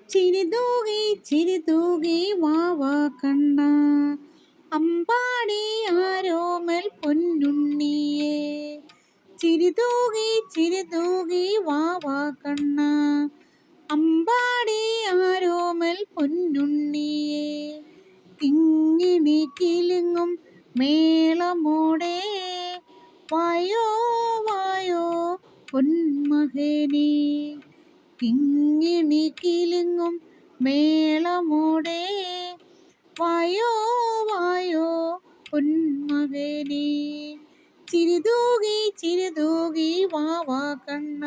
ചിരിതൂകി വാവാ കണ്ണ, അമ്പാടി ആരോമൽ പൊന്നുണ്ണിയേ. ചിരിതൂകി വാവാ കണ്ണ, അമ്പാടി ആരോമൽ പൊന്നുണ്ണിയേ. കിങ്ങിണി കിലുങ്ങും മേളമോടെ വായോ വായോ പൊന്മകനേ. കിങ്ങിണി കിലുങ്ങും മേളമോടെ വായോ വായോ പൊന്മകനേ. ചിരിതൂകി വാവാ കണ്ണ,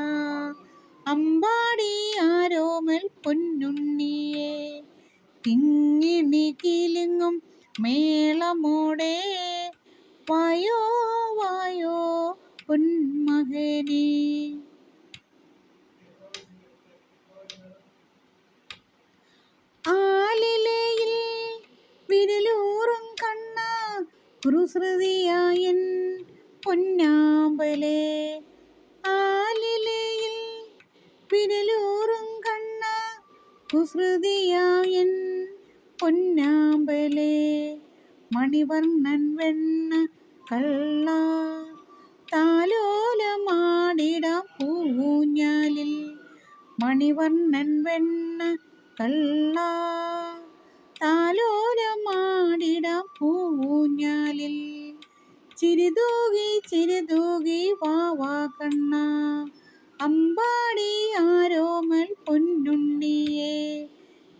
അമ്പാടി ആരോമൽ പൊന്നുണ്ണിയേ. കിങ്ങിണി കിലുങ്ങും മേളമോടെ വായോ വായോ പൊന്മകനേ. ആലിലയിൽ വിരലൂറും കണ്ണ, കുറുശ്രുതിയായൻ പൊന്നാമ്പലേ. ആലിലയിൽ വിരലൂറും കണ്ണ, കുസൃതിയായൻ പൊന്നാമ്പലേ. മണിവർണ്ണൻ വെണ്ണ കള്ള, താലോലമാടിടാം പൂഞ്ഞാലിൽ. മണിവർണ്ണൻ വെണ്ണ കള്ള, താലോലമാടിടാം പൂഞ്ഞാലിൽ. ചിരിതൂകി വാവാ കണ്ണ, അമ്പാടി ആരോമൽ പൊന്നുണ്ണിയേ.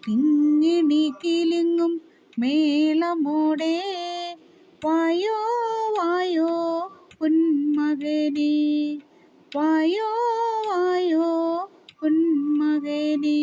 കിങ്ങിണി കിലുങ്ങും മേളമോടെ വായോ വായോ പൊന്മകനേ. വായോ വായോ പൊന്മകനേ.